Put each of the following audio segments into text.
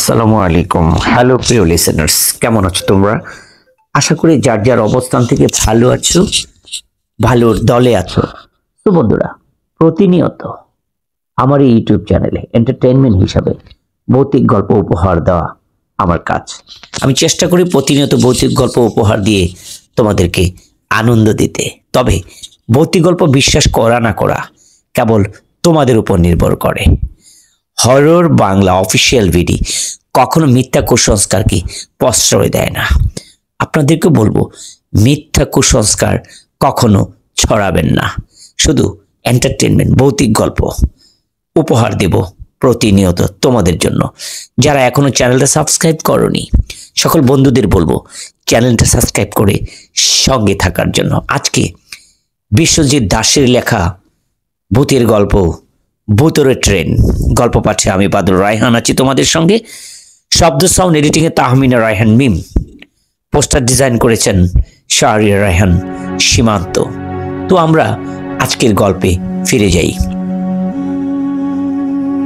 আসসালামু আলাইকুম। হ্যালো প্রিয় লিসেনার্স, কেমন আছো তোমরা? আশা করি যার যার অবস্থান থেকে ভালো আছো, ভালোর দলে আছো। তো বন্ধুরা, প্রতিনিয়ত আমার এই ইউটিউব চ্যানেলে এন্টারটেইনমেন্ট হিসাবে ভৌতিক গল্প উপহার দেওয়া আমার কাজ। আমি চেষ্টা করি প্রতিনিয়ত ভৌতিক গল্প উপহার দিয়ে তোমাদেরকে আনন্দ দিতে। তবে ভৌতিক গল্প বিশ্বাস করা না করা কেবল তোমাদের উপর নির্ভর করে। হরর বাংলা অফিসিয়াল ভিডি কখনো মিথ্যা কুসংস্কারকে প্রশ্রয় দেয় না। আপনাদেরকে বলবো, মিথ্যা কুসংস্কার কখনো ছড়াবেন না। শুধু এন্টারটেনমেন্ট ভৌতিক গল্প উপহার দেব প্রতিনিয়ত তোমাদের জন্য। যারা এখনো চ্যানেলটা সাবস্ক্রাইব করনি, সকল বন্ধুদের বলবো চ্যানেলটা সাবস্ক্রাইব করে সঙ্গে থাকার জন্য। আজকে বিশ্বজিৎ দাসের লেখা ভূতের গল্প ভূতরে ট্রেন গল্প পাঠে আমি বাদল রায়হান আছি তোমাদের সঙ্গে। শব্দ সাউন্ড এডিটিংয়ে তাহমিনা রায়হান মিম, পোস্টার ডিজাইন করেছেন শাহরিয়ার রায়হান সীমান্ত। তো আমরা আজকের গল্পে ফিরে যাই।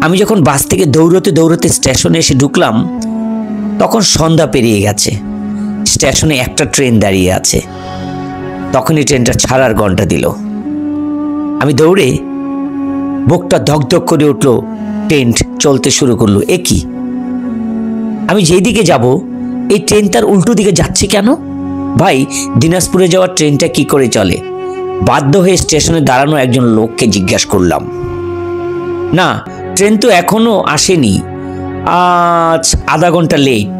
আমি যখন বাস থেকে দৌড়তে দৌড়তে স্টেশনে এসে ঢুকলাম, তখন সন্ধ্যা পেরিয়ে গেছে। স্টেশনে একটা ট্রেন দাঁড়িয়ে আছে। তখনই ট্রেনটা ছাড়ার ঘন্টা দিল। আমি দৌড়ে, বুকটা ধকধক করে উঠলো। ট্রেন চলতে শুরু করলো। এ কি? আমি যেই দিকে যাব এই ট্রেন তার উল্টো দিকে যাচ্ছে কেন? ভাই, দিনাজপুরে যাওয়ার ট্রেনটা কি করে চলে? বাধ্য হয়ে স্টেশনে দাঁড়ানো একজন লোককে জিজ্ঞাসা করলাম। না, ট্রেন তো এখনো আসেনি, আজ আধা ঘন্টা লেট।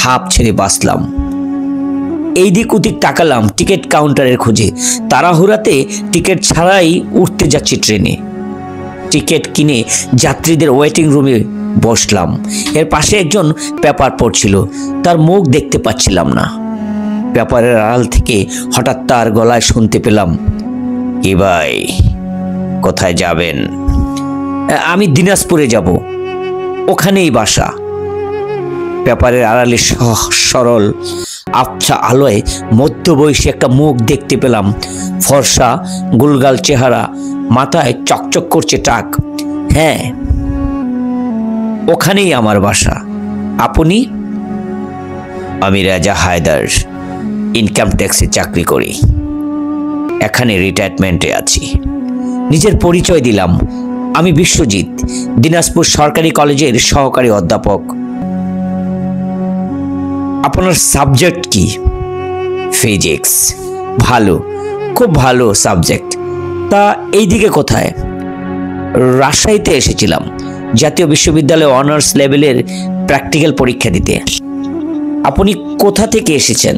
হাঁপ ছেড়ে বাঁচলাম। এই দিক ওদিক তাকালাম টিকিট কাউন্টারের খোঁজে। তাড়াহুড়াতে টিকিট ছাড়াই উঠতে যাচ্ছি ট্রেনে। টিকিট কিনে যাত্রীদের ওয়েটিং রুমে বসলাম। এর পাশে একজন পেপার পড়ছিল, তার মুখ দেখতে পাচ্ছিলাম না। পেপারের আড়াল থেকে হঠাৎ তার গলায় শুনতে পেলাম, কি ভাই, কোথায় যাবেন? আমি দিনাজপুরে যাব, ওখানেই বাসা। পেপারের আড়ালে সরল আবছা আলোয় মধ্যবয়সী একটা মুখ দেখতে পেলাম। ফর্সা গুলগাল চেহারা, মাথায় চকচক করছে টাক। হ্যাঁ, ওখানেই আমার বাসা। আপনি? আমি রাজা হায়দার, ইনকাম ট্যাক্সে চাকরি করি, এখানে রিটায়ারমেন্টে আছি। নিজের পরিচয় দিলাম। আমি বিশ্বজিৎ, দিনাজপুর সরকারি কলেজের সহকারী অধ্যাপক। আপনার সাবজেক্ট কি? ফিজিক্স। ভালো, খুব ভালো সাবজেক্ট। তা এইদিকে কোথায়? রাজশাহীতে এসেছিলাম জাতীয় বিশ্ববিদ্যালয়ে অনার্স লেভেলের প্র্যাকটিক্যাল পরীক্ষা দিতে। আপনি কোথা থেকে এসেছেন?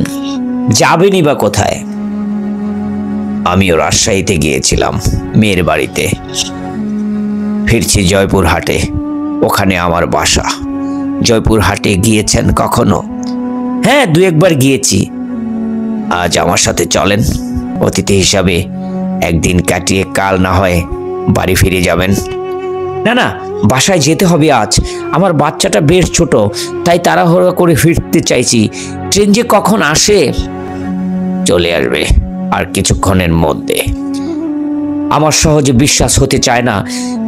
যাবেনই বা কোথায়? আমিও রাজশাহীতে গিয়েছিলাম মেয়ের বাড়িতে, ফিরছি জয়পুরহাটে, ওখানে আমার বাসা। জয়পুরহাটে গিয়েছেন কখনো? হ্যাঁ, দু একবার গিয়েছি। আজ আমার সাথে চলেন, অতিথি হিসাবে একদিন কাটিয়ে কাল না হয় বাড়ি ফিরে যাবেন। না না, বাসায় যেতে হবে আজ। আমার বাচ্চাটা বেশ ছোট, তাই তাড়াহুড়ো করে ফিরতে চাইছি। ট্রেন যে কখন আসে? চলে আসবে আর কিছুক্ষণের মধ্যে। আমার সহজে বিশ্বাস হতে চায় না।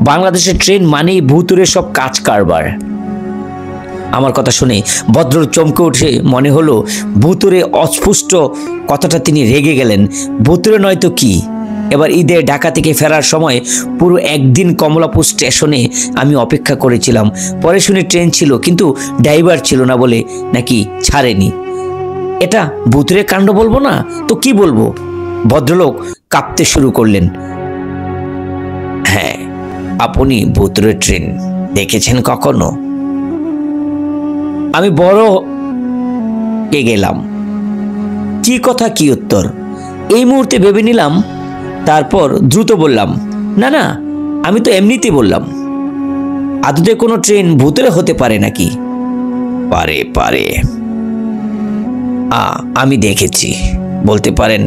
বাংলাদেশের ট্রেন মানেই ভূতুরে সব কাজ কারবার। আমার কথা শুনে ভদ্র চমকে উঠে মনে হলো ভূতুরে অস্পষ্ট কথাটা তিনি রেগে গেলেন। ভূতুরে নয় তো কি? এবার ঈদে ঢাকা থেকে ফেরার সময় পুরো একদিন কমলাপুর স্টেশনে আমি অপেক্ষা করেছিলাম। পরে শুনে ট্রেন ছিল, কিন্তু ড্রাইভার ছিল না বলে নাকি ছাড়েনি। এটা ভূতুরে কাণ্ড বলবো না তো কি বলবো? ভদ্রলোক কাঁপতে শুরু করলেন। হ্যাঁ, আপনি ভূতুরে ট্রেন দেখেছেন কখনো? আমি বড় কে গেলাম। কি কথা, কি উত্তর এই মুহূর্তে ভেবে নিলাম। তারপর দ্রুত বললাম, না না, আমি তো এমনিতে বললাম। আদতে কোনো ট্রেন ভূতুরে হতে পারে নাকি? পারে পারে, আমি দেখেছি, বলতে পারেন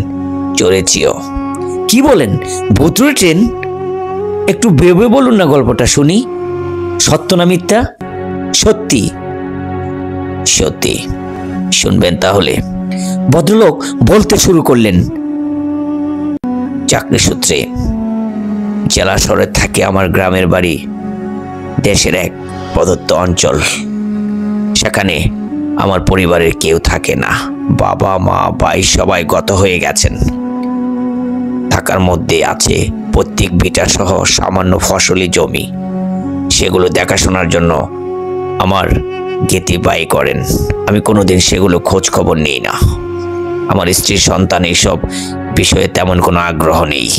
চড়েছিও। কি বলেন? ভূতুরে ট্রেন? একটু ভেবে বলুন না, গল্পটা শুনি। সত্য না মিথ্যা? সত্যি। সত্যি। শুনবেন তাহলে? ভদ্রলোক বলতে শুরু করলেন। চাকরি সূত্রে জেলা শহরে থাকে আমার গ্রামের বাড়ি, দেশের এক প্রদত্ত অঞ্চল। এখানে আমার পরিবারের কেউ থাকে না। বাবা মা ভাই সবাই গত হয়ে গেছেন। থাকার মধ্যে আছে প্রত্যেক ভিটা সহ সামান্য ফসলি জমি। সেগুলো দেখাশোনার জন্য আমার গেতি ভাই করেন। আমি কোনোদিন সেগুলো খোঁজ খবর নেই না। আমার স্ত্রী সন্তান এইসব বিষয়ে তেমন কোনো আগ্রহ নেই।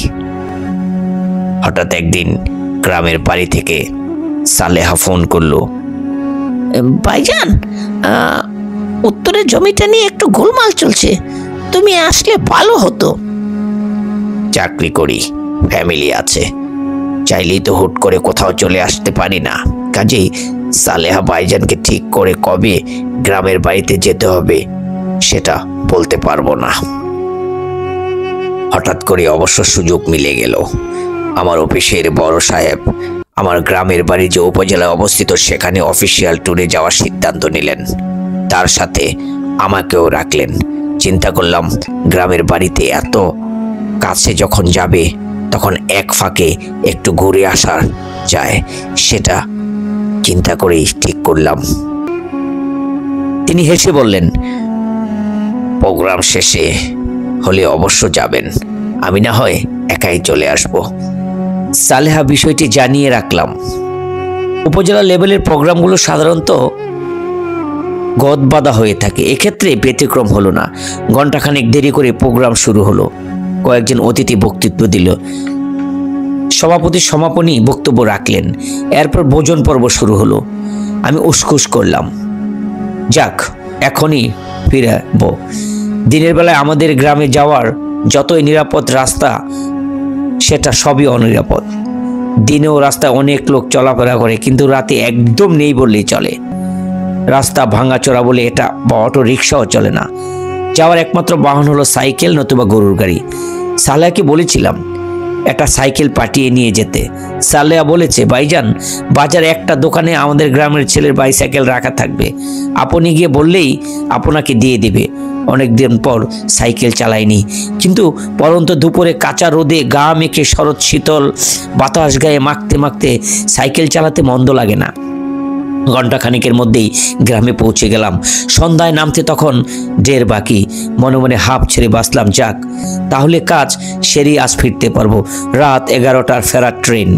হঠাৎ একদিন গ্রামের বাড়ি থেকে সালেহা ফোন করলো। ভাইজান, উত্তরের জমিটা নিয়ে একটু গোলমাল চলছে, তুমি আসলে ভালো হতো। চাকরি করি, ফ্যামিলি আছে, চাইলেই তো হুট করে কোথাও চলে আসতে পারি না। কাজেই সালেহা ভাইজানকে ঠিক করে কবে গ্রামের বাড়িতে যেতে হবে সেটা বলতে পারবো না। হঠাৎ করে অবশ্য সুযোগ মিলে গেল। আমার অফিসের বড় সাহেব আমার গ্রামের বাড়ি যে উপজেলায় অবস্থিত সেখানে অফিসিয়াল ট্যুরে যাওয়ার সিদ্ধান্ত নিলেন। তার সাথে আমাকেও রাখলেন। চিন্তা করলাম, গ্রামের বাড়িতে এত কাছে যখন যাবে তখন এক ফাঁকে একটু ঘুরে আসার যায়, সেটা চিন্তা করেই ঠিক করলাম। তিনি হেসে বললেন, প্রোগ্রাম শেষে হলে অবশ্য যাবেন, আমি না হয় একাই চলে আসব। সালেহা বিষয়টি জানিয়ে রাখলাম। উপজেলা লেভেলের প্রোগ্রামগুলো সাধারণত গদবাঁধা হয়ে থাকে, এক্ষেত্রে ব্যতিক্রম হলো না। ঘণ্টাখানেক দেরি করে প্রোগ্রাম শুরু হলো। কয়েকজন অতিথি বক্তৃত্ব দিল। সভাপতি সমাপনী বক্তব্য রাখলেন। এরপর ভোজন পর্ব শুরু হলো। আমি উসখুস করলাম, যাক এখনই ফিরব। দিনের বেলায় আমাদের গ্রামে যাওয়ার যতই নিরাপদ রাস্তা, সেটা সবই অনিরাপদ। দিনেও রাস্তায় অনেক লোক চলাফেরা করে, কিন্তু রাতে একদম নেই বললেই চলে। রাস্তা ভাঙাচোরা বলে এটা বা অটো রিক্সাও চলে না। যাওয়ার একমাত্র বাহন হলো সাইকেল নতুবা গরুর গাড়ি। সালেহাকে বলেছিলাম একটা সাইকেল পাঠিয়ে নিয়ে যেতে। সালেহা বলেছে, ভাইজান বাজারে একটা দোকানে আমাদের গ্রামের ছেলের বাইসাইকেল রাখা থাকবে, আপনি গিয়ে বললেই আপনাকে দিয়ে দিবে। অনেকদিন পর সাইকেল চালাইনি, কিন্তু পরন্ত দুপুরে কাঁচা রোদে গা মেখে শরৎ শীতল বাতাস গায়ে মাখতে মাখতে সাইকেল চালাতে মন্দ লাগে না। ঘণ্টাখানিকের মধ্যেই গ্রামে পৌঁছে গেলাম। সন্ধ্যায় নামতে তখন ঢের বাকি। মনে মনে হাঁপ ছেড়ে বাঁচলাম, যাক তাহলে কাজ সেরেই আজ ফিরতে পারবো। রাত 11টার ফেরার ট্রেন।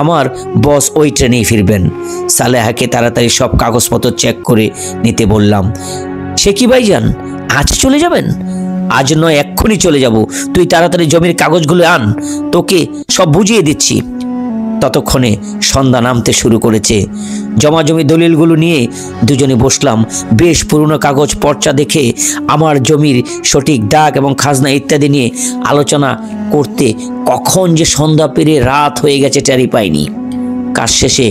আমার বস ওই ট্রেনেই ফিরবেন। সালেহাকে তাড়াতাড়ি সব কাগজপত্র চেক করে নিতে বললাম। সে কি ভাইজান, আজ চলে যাবেন? আজ নয়, এক্ষুনি চলে যাব। তুই তাড়াতাড়ি জমির কাগজগুলো আন, তোকে সব বুঝিয়ে দিচ্ছি। ততক্ষণে সন্ধ্যা নামতে শুরু করেছে। জমাজমি দলিলগুলো নিয়ে দুজনে বসলাম। বেশ পুরনো কাগজ পর্চা দেখে আমার জমির সঠিক দাগ এবং খাজনা ইত্যাদি নিয়ে আলোচনা করতে কখন যে সন্ধ্যা পেরিয়ে রাত হয়ে গেছে টেরই পাইনি। কাজ শেষে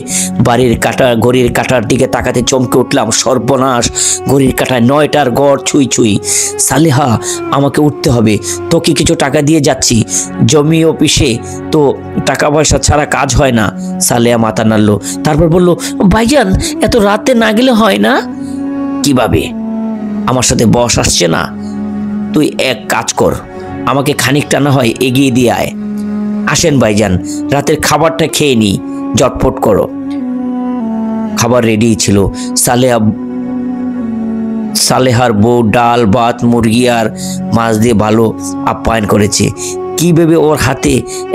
ঘড়ির কাঁটার দিকে তাকাতে চমকে উঠলাম। সর্বনাশ, ঘড়ির কাঁটায় 9টার গড় ছুঁই ছুঁই। সালেহা, আমাকে উঠতে হবে, তোকে কিছু টাকা দিয়ে যাচ্ছি। জমি অফিসে তো টাকা পয়সা ছাড়া কাজ হয় না। সালেহা মাথা নাড়ল, তারপর বলল, ভাইজান এত রাতে না গেলে হয় না? কিভাবে? আমার সাথে বস আসছে না। তুই এক কাজ কর, আমাকে খানিকটা না হয় এগিয়ে দিয়ে আয়। আসেন ভাইজান, রাতের খাবারটা খেয়ে নি, জটফট করো। খাবার রেডি ছিল। সালেহার বউ ডাল ভাত মুরগি আর মাছ দিয়ে ভালো আপ্যায়ন করেছে। কি ভেবে ওর হাতে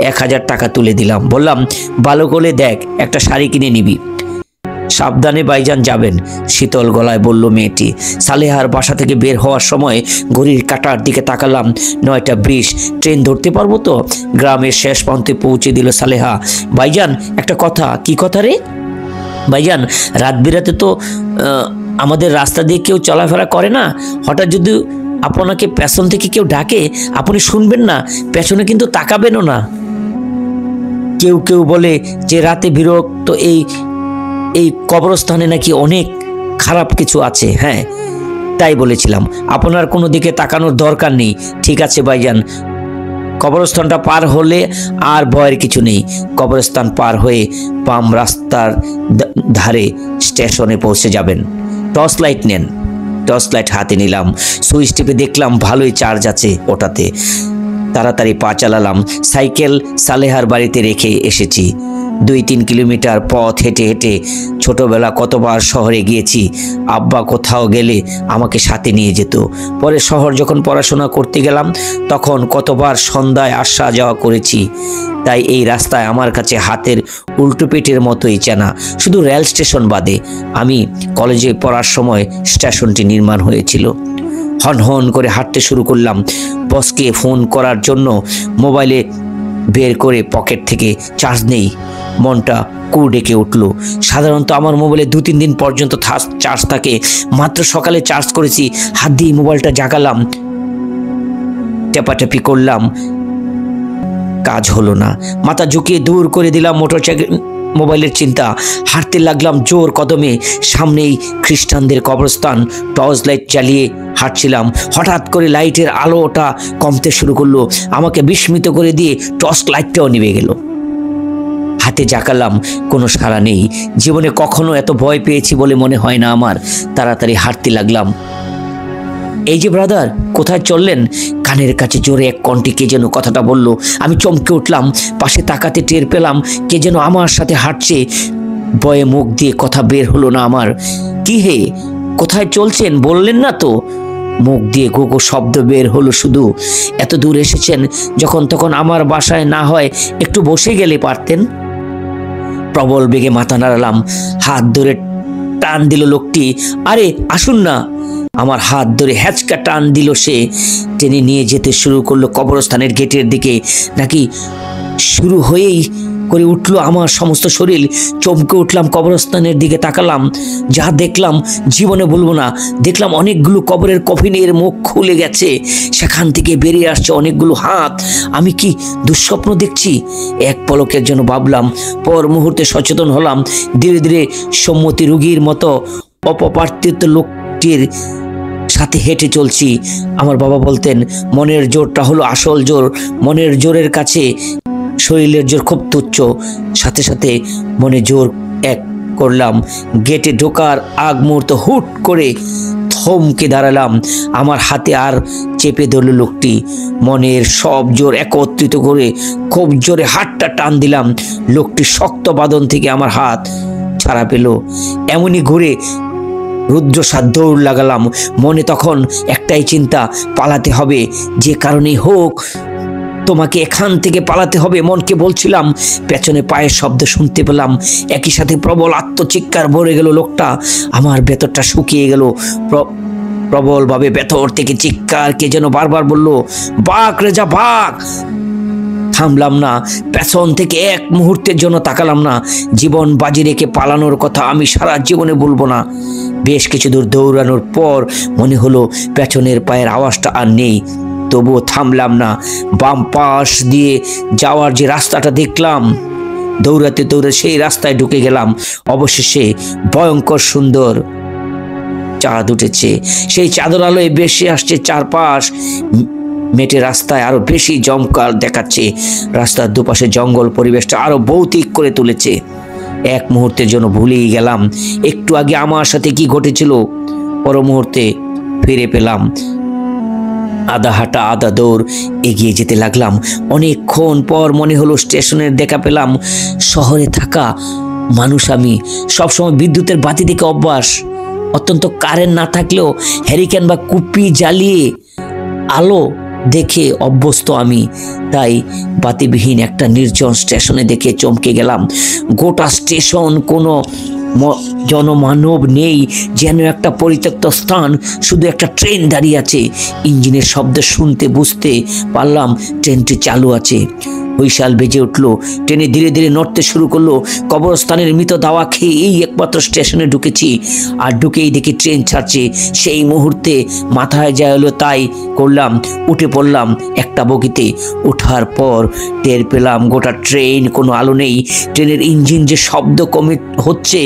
1000 টাকা তুলে দিলাম। বললাম, ভালো করে দেখ, একটা শাড়ি কিনে নিবি। সাবধানে ভাইজান যাবেন, শীতল গলায় বলল মেয়েটি। সালেহার বাসা থেকে বের হওয়ার সময় ঘড়ির কাঁটার দিকে তাকালাম। 9টা 20। ট্রেন ধরতে পারবো তো? গ্রামের শেষ প্রান্তে পৌঁছে দিল সালেহা। ভাইজান একটা কথা। কি কথা রে? ভাইজান রাত বিরাতে তো আমাদের রাস্তা দিয়ে কেউ চলাফেরা করে না। হঠাৎ যদি আপনাকে পেছন থেকে কেউ ডাকে, আপনি শুনবেন না, পেছনে কিন্তু তাকাবেনও না। কেউ কেউ বলে যে রাতে বিরক্ত এই কবরস্থানে নাকি অনেক খারাপ কিছু আছে। হ্যাঁ, তাই বলেছিলাম। আপনার কোনো দিকে তাকানোর দরকার নেই। ঠিক আছে ভাইজান, কবরস্থানটা পার হলে আর ভয়ের কিছু নেই। কবরস্থান পার হয়ে বাম রাস্তার ধারে স্টেশনে পৌঁছে যাবেন। টর্চ লাইট নেন। টর্চ লাইট হাতে নিলাম। সুইচ টিপে দেখলাম ভালোই চার্জ আছে ওটাতে। তাড়াতাড়ি পা চালালাম। সাইকেল সালেহার বাড়িতে রেখে এসেছি। 2-3 কিলোমিটার পথ হেঁটে হেঁটে ছোটবেলা কতবার শহরে গিয়েছি। আব্বা কোথাও গেলে আমাকে সাথে নিয়ে যেত। পরে শহর যখন পড়াশোনা করতে গেলাম তখন কতবার সন্ধ্যায় আসা যাওয়া করেছি। তাই এই রাস্তায় আমার কাছে হাতের উল্টো পেটের মতোই চেনা, শুধু রেল স্টেশন বাদে। আমি কলেজে পড়ার সময় স্টেশনটি নির্মাণ হয়েছিল। হন হন করে হাঁটতে শুরু করলাম। বসকে ফোন করার জন্য মোবাইলে বের করে পকেট থেকে চার্জ নেই, মনটা কু ডেকে উঠল। সাধারণত আমার মোবাইলে 2-3 দিন পর্যন্ত চার্জ থাকে। মাত্র সকালে চার্জ করেছি, হাত দিয়ে মোবাইলটা জাগালাম, টেপাটেপি করলাম, কাজ হলো না। মাথা ঝুঁকিয়ে দূর করে দিলাম মোবাইলের চিন্তা। হাঁটতে লাগলাম জোর কদমে। সামনেই খ্রিস্টানদের কবরস্থান। টর্চ লাইট জ্বালিয়ে হাঁটছিলাম। হঠাৎ করে লাইটের আলোটা কমতে শুরু করলো, আমাকে বিস্মিত করে দিয়ে টর্চ লাইটটাও নিভে গেল। হাতে জাগালাম, কোনো সাড়া নেই। জীবনে কখনো এত ভয় পেয়েছি বলে মনে হয় না আমার। তাড়াতাড়ি হাঁটতে লাগলাম। এই যে ব্রাদার, কোথায় চললেন? কানের কাছে জোরে এক কণ্ঠে কে যেন কথাটা বলল। আমি চমকে উঠলাম। পাশে তাকাতে টের পেলাম কে যেন আমার সাথে হাঁটছে। ভয়ে মুখ দিয়ে কথা বের হলো না আমার। কি হে, কোথায় চলছেন বললেন না তো? মুখ দিয়ে গোগো শব্দ বের হলো শুধু। এত দূর এসেছেন যখন তখন আমার বাসায় না হয় একটু বসে গেলে পারতেন। প্রবল বেগে মাথা নাড়ালাম। হাত ধরে টান দিল লোকটি। আরে আসুন না। আমার হাত ধরে হ্যাচকা টান দিল সে। টেনে নিয়ে যেতে শুরু করলো কবরস্থানের গেটের দিকে। নাকি শুরু হয়েই করে উঠল আমার সমস্ত শরীর। চমকে উঠলাম, কবরস্থানের দিকে তাকালাম। যা দেখলাম জীবনে বলবো না। দেখলাম অনেকগুলো কবরের কফিনের মুখ খুলে গেছে, সেখান থেকে বেরিয়ে আসছে অনেকগুলো হাত। আমি কি দুঃস্বপ্ন দেখছি? এক পলকের জন্য ভাবলাম, পর মুহূর্তে সচেতন হলাম। ধীরে ধীরে সম্মতি রোগীর মতো অপপার্থিত লোকটির সাথে হেঁটে চলছি। আমার বাবা বলতেন, মনের জোরটা হলো আসল জোর। মনের জোরের কাছে শরীরের জোর খুব তুচ্ছ। সাথে সাথে মনে জোর এক করলাম। গেটে ঢোকার আগ মুহূর্ত হুট করে থমকে দাঁড়ালাম। আমার হাতে আর চেপে ধরল লোকটি। মনের সব জোর একত্রিত করে খুব জোরে হাতটা টান দিলাম। লোকটির শক্ত বাঁধন থেকে আমার হাত ছাড়া পেল। এমনই ঘুরে রুদ্রসাদ দৌড় লাগালাম। মনে তখন একটাই চিন্তা, পালাতে হবে, যে কারণেই হোক তোমাকে এখান থেকে পালাতে হবে। মনকে বলছিলাম। পেছনে পায়ের শব্দ শুনতে পেলাম। একই সাথে প্রবল আত্মচিৎকার ভরে গেল লোকটা। আমার ভেতরটা শুকিয়ে গেল। প্রবলভাবে ভেতর থেকে চিৎকার কে যেন বারবার বলল, বাঘ রেজা বাঘ। থামলাম না। পেছন থেকে এক মুহূর্তের জন্য তাকালাম না। জীবন বাজি রেখে পালানোর কথা আমি সারা জীবনে বলবো না। বেশ কিছু দূর দৌড়ানোর পর মনে হলো পেছনের পায়ের আওয়াজটা আর নেই। তবুও থামলাম না। বাম পাশ দিয়ে যাওয়ার যে রাস্তাটা দেখলাম, দৌড়াতে দৌড়ে সেই রাস্তায় ঢুকে গেলাম। অবশেষে ভয়ঙ্কর সুন্দর চাঁদ উঠেছে। সেই চাঁদের আলোয় বেশি আসছে চারপাশ। মেটে রাস্তায় আরো বেশি জমকাল দেখাচ্ছে। রাস্তার দুপাশে জঙ্গল পরিবেশটা আরো ভৌতিক করে তুলেছে। এক মুহূর্তের জন্য ভুলেই গেলাম একটু আগে আমার সাথে কি ঘটেছিল। পর মুহূর্তে ফিরে পেলাম। আধা হাঁটা আধা দৌড় এগিয়ে যেতে লাগলাম। অনেকক্ষণ পর মনে হলো স্টেশনের দেখা পেলাম। শহরে থাকা মানুষ আমি, সবসময় বিদ্যুতের বাতি দেখে অভ্যাস। অত্যন্ত কারেন্ট না থাকলেও হ্যারিকেন বা কুপি জ্বালিয়ে আলো দেখে অভ্যস্ত আমি। তাই বাতিবিহীন একটা নির্জন স্টেশনে দেখে চমকে গেলাম। গোটা স্টেশন কোনো জনমানব নেই, যেন একটা পরিত্যক্ত স্থান। শুধু একটা ট্রেন দাঁড়িয়ে আছে। ইঞ্জিনের শব্দ শুনতে বুঝতে পারলাম ট্রেনটি চালু আছে। হুইসাল বেজে উঠলো। ট্রেনে ধীরে ধীরে নড়তে শুরু করলো। কবরস্থানের মৃত দাওয়া খেয়ে এই একমাত্র স্টেশনে ঢুকেছি। আর ঢুকেই দেখি ট্রেন ছাড়ছে। সেই মুহূর্তে মাথায় যা এলো তাই করলাম, উঠে পড়লাম একটা বগিতে। ওঠার পর টের পেলাম গোটা ট্রেন কোনো আলো নেই। ট্রেনের ইঞ্জিন যে শব্দ কমে হচ্ছে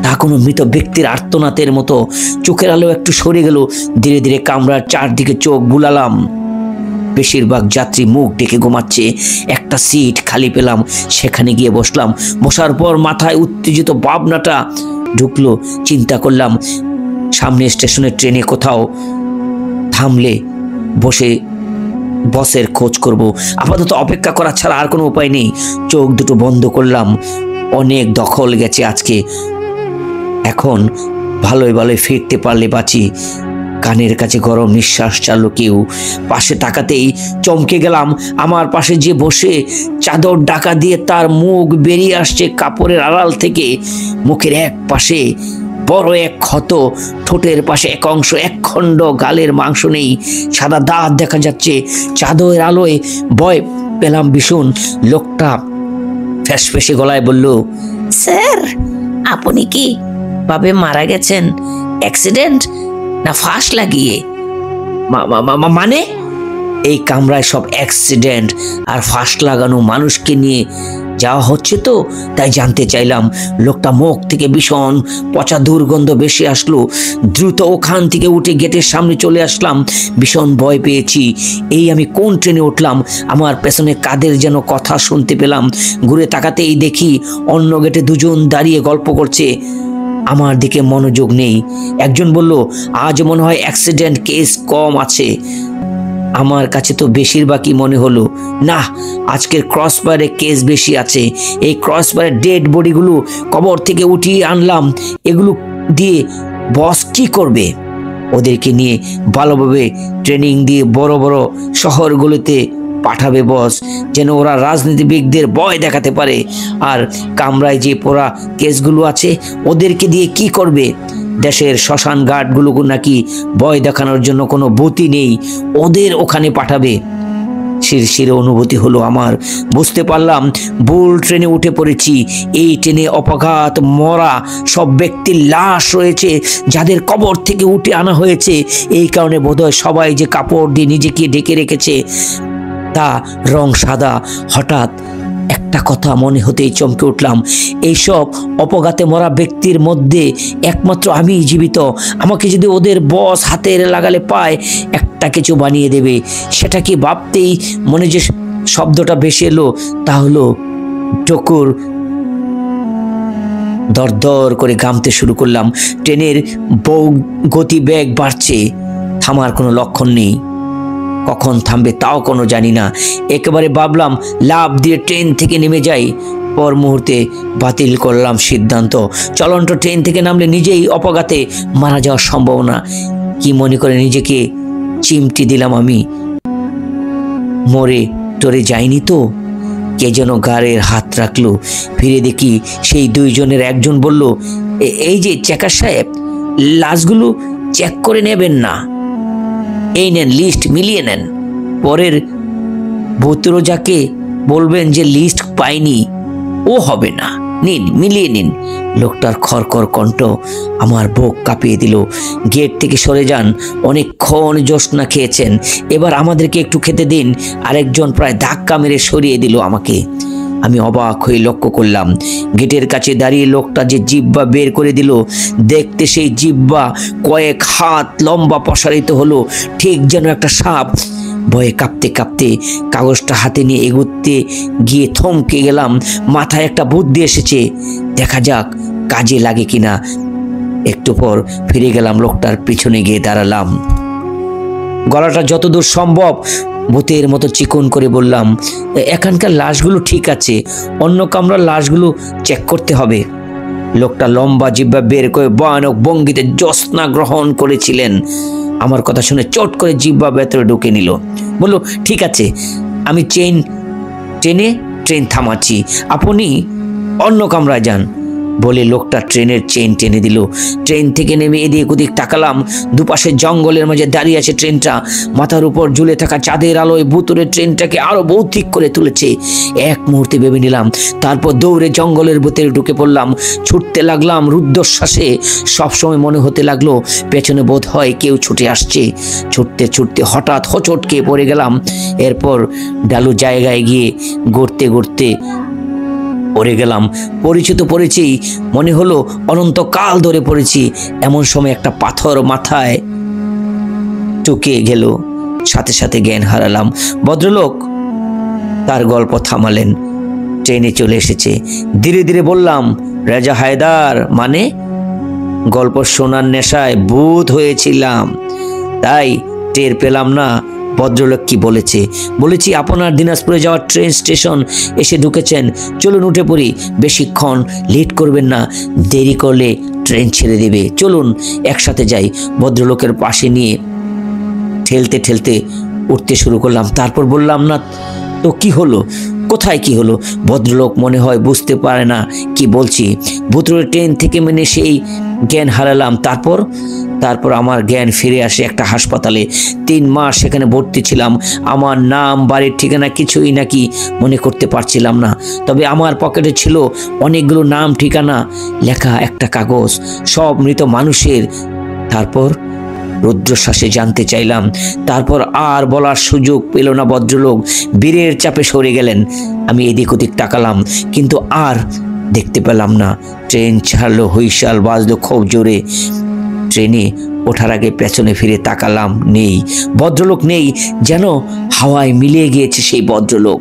তা কোনো মৃত ব্যক্তির আর্তনাদের মতো। চোখের আলো একটু সরে গেল। ধীরে ধীরে কামরার চারদিকে চোখ বুলালাম। বেশিরভাগ যাত্রী মুখ ডেকে ঘুমাচ্ছে। একটা সিট খালি পেলাম, সেখানে গিয়ে বসলাম। বসার পর মাথায় উত্তেজিত ভাবনাটা ঢুকলো। চিন্তা করলাম, সামনে স্টেশনের ট্রেনে কোথাও থামলে বসে বসের খোঁজ করব। আপাতত অপেক্ষা করা ছাড়া আর কোনো উপায় নেই। চোখ দুটো বন্ধ করলাম। অনেক দখল গেছে আজকে, এখন ভালোই ভালোই ফিরতে পারলে বাঁচি। কানের কাছে গরম নিঃশ্বাস চাললো কেউ। পাশে তাকাতেই চমকে গেলাম। আমার পাশে যে বসে চাদর ঢাকা দিয়ে তার মুখ বেরিয়ে আসছে কাপড়ের আড়াল থেকে। মুখের এক পাশে বড় এক ক্ষত, ঠোঁটের পাশে এক অংশ, এক খণ্ড গালের মাংস নেই, সাদা দাঁত দেখা যাচ্ছে। চাদরের আলোয় ভয় পেলাম ভীষণ। লোকটা ফ্যাসফেসে গলায় বলল, স্যার, আপনি কি ভাবে মারা গেছেন? অ্যাক্সিডেন্ট না ফাঁস লাগিয়ে? মানে এই কামরায় সব অ্যাক্সিডেন্ট আর ফাঁস লাগানো মানুষকে নিয়ে যাওয়া হচ্ছে তো, তাই জানতে চাইলাম। লোকটা মুখ থেকে ভীষণ পচা দুর্গন্ধ ভেসে আসলো। দ্রুত ওখান থেকে উঠে গেটের সামনে চলে আসলাম। ভীষণ ভয় পেয়েছি। এই আমি কোন ট্রেনে উঠলাম? আমার পেছনে কাদের যেন কথা শুনতে পেলাম। ঘুরে তাকাতেই দেখি অন্য গেটে দুজন দাঁড়িয়ে গল্প করছে। আমার দিকে মনোযোগ নেই। একজন বলল, আজ মনে হয় অ্যাক্সিডেন্ট কেস কম আছে। আমার কাছে তো বেশিরভাগই মনে হলো, না, আজকের ক্রসফায়ারে কেস বেশি আছে। এই ক্রসফায়ারের ডেড বডিগুলো কবর থেকে উঠিয়ে আনলাম। এগুলো দিয়ে বস কি করবে? ওদেরকে নিয়ে ভালোভাবে ট্রেনিং দিয়ে বড় বড় শহরগুলোতে পাঠাবে বস, যেন ওরা রাজনীতিবিদদের ভয় দেখাতে পারে। আর কামরায় যে পোড়া কেসগুলো আছে ওদেরকে দিয়ে কি করবে? দেশের শ্মশান ঘাটগুলো নাকি ভয় দেখানোর জন্য কোনো বুদ্ধি নেই, ওদের ওখানে পাঠাবে। শিরশিরে অনুভূতি হলো আমার। বুঝতে পারলাম ভুল ট্রেনে উঠে পড়েছি। এই ট্রেনে অপঘাত মরা সব ব্যক্তির লাশ রয়েছে, যাদের কবর থেকে উঠে আনা হয়েছে। এই কারণে বোধহয় সবাই যে কাপড় দিয়ে নিজেকে ঢেকে রেখেছে তা রং সাদা। হঠাৎ একটা কথা মনে হতেই চমকে উঠলাম। এইসব অপঘাতে মরা ব্যক্তির মধ্যে একমাত্র আমি জীবিত। আমাকে যদি ওদের বস হাতের লাগালে পায়, একটা কিছু বানিয়ে দেবে। সেটা কি ভাবতেই মনে যে শব্দটা ভেসে এলো তা হলো টকুর। দরদর করে ঘামতে শুরু করলাম। ট্রেনের গতি বেগ বাড়ছে, থামার কোনো লক্ষণ নেই। কখন থামবে তাও কোনো জানি না। একেবারে ভাবলাম লাফ দিয়ে ট্রেন থেকে নেমে যাই। পর মুহূর্তে বাতিল করলাম সিদ্ধান্ত। চলন্ত ট্রেন থেকে নামলে নিজেই অপঘাতে মারা যাওয়ার সম্ভাবনা। কি মনে করে নিজেকে চিমটি দিলাম আমি। মরে টরে যায়নি তো? কে যেন গাড়ির হাত রাখলো। ফিরে দেখি সেই দুইজনের একজন বলল, এই যে চেকার সাহেব, লাশগুলো চেক করে নেবেন না, এই নেন লিস্ট, মিলিয়ে নেন। পরের ভদ্রজাকে বলবেন যে লিস্ট পাইনি, ও হবে না, নিন, মিলিয়ে নিন। লোকটার খড়খড় কণ্ঠ আমার বুক কাঁপিয়ে দিল। গেট থেকে সরে যান, অনেকক্ষণ জ্যোৎস্না খেয়েছেন, এবার আমাদেরকে একটু খেতে দিন। আরেকজন প্রায় ধাক্কা মেরে সরিয়ে দিল আমাকে। আমি অবাক হয়ে লক্ষ্য করলাম, গেটের কাছে দাঁড়িয়ে লোকটা যে জিহ্বা বের করে দিল, দেখতে সেই জিহ্বা কয়েক হাত লম্বা প্রসারিত হলো, ঠিক যেন একটা সাপ। ভয়ে কাঁপতে কাঁপতে কাগজটা হাতে নিয়ে এগোতে গিয়ে থমকে গেলাম। মাথায় একটা বুদ্ধি এসেছে, দেখা যাক কাজে লাগে কিনা। একটু পর ফিরে গেলাম, লোকটার পিছনে গিয়ে দাঁড়ালাম। গলাটা যতদূর সম্ভব ভূতের মতো চিকন করে বললাম, এখানকার লাশগুলো ঠিক আছে, অন্য কামরার লাশগুলো চেক করতে হবে। লোকটা লম্বা জিহ্বা বের করে ভয়ানক ভঙ্গিতে জ্যোৎস্না গ্রহণ করেছিলেন। আমার কথা শুনে চট করে জিহ্বা ভেতরে ঢুকে নিল। বলল, ঠিক আছে, আমি ট্রেন থামাচ্ছি, আপনি অন্য কামরায় যান। বলে লোকটা ট্রেনের চেন টেনে দিল। ট্রেন থেকে নেমে এদিক ওদিক তাকালাম। দুপাশে জঙ্গলের মাঝে দাঁড়িয়ে আছে ট্রেনটা। মাথার উপর ঝুলে থাকা চাঁদের আলোয় ভুতুরে ট্রেনটাকে আরো ভৌতিক করে তুলেছে। এক মুহূর্তে ভেবে নিলাম, তারপর দৌড়ে জঙ্গলের ভেতরে ঢুকে পড়লাম। ছুটতে লাগলাম রুদ্ধশ্বাসে। সবসময় মনে হতে লাগলো পেছনে বোধ হয় কেউ ছুটে আসছে। ছুটতে ছুটতে হঠাৎ হোঁচট খেয়ে পড়ে গেলাম। এরপর ডালু জায়গায় গিয়ে গড়তে গড়তে পড়ে গেলাম। পরিচিত পড়েছি, মনে হলো অনন্তকাল ধরে পড়েছি। এমন সময় একটা পাথর মাথায় টুকে গেল, সাথে সাথে জ্ঞান হারালাম। ভদ্রলোক তার গল্প থামালেন। ট্রেনে চলে এসেছে। ধীরে ধীরে বললাম, রেজা হায়দার মানে? গল্প শোনার নেশায় ভূত হয়েছিলাম, তাই টের পেলাম না ভদ্রলোক কি বলেছে? বলেছি, আপনার দিনাজপুরে যাওয়ার ট্রেন স্টেশন এসে ঢুকেছেন, চলুন উঠে পড়ি, বেশিক্ষণ লেট করবেন না, দেরি করলে ট্রেন ছেড়ে দেবে, চলুন একসাথে যাই। ভদ্রলোকের পাশে নিয়ে ঠেলতে ঠেলতে উঠতে শুরু করলাম। তারপর বললাম, না তো কি হলো, কোথায় কি হলো? ভদ্রলোক মনে হয় বুঝতে পারে না কি বলছি। ভুতুড়ে ট্রেন থেকে মেনে সেই জ্ঞান হারালাম। তারপর আমার জ্ঞান ফিরে আসে একটা হাসপাতালে। 3 মাস সেখানে ভর্তি ছিলাম। আমার নাম, বাড়ির ঠিকানা কিছুই নাকি মনে করতে পারছিলাম না। তবে আমার পকেটে ছিল অনেকগুলো নাম, ঠিকানা লেখা একটা কাগজ, সব মৃত মানুষের। তারপর রুদ্রশ্বাসে জানতে চাইলাম। তারপর আর বলার সুযোগ পেল না ভদ্রলোক, বীরের চাপে সরে গেলেন। আমি এদিক ওদিক তাকালাম, কিন্তু আর দেখতে পেলাম না। ট্রেন ছাড়লো, হুইসাল বাজলো খুব জোরে। ট্রেনে ওঠার আগে পেছনে ফিরে তাকালাম, নেই, ভদ্রলোক নেই, যেন হাওয়ায় মিলিয়ে গিয়েছে সেই ভদ্রলোক।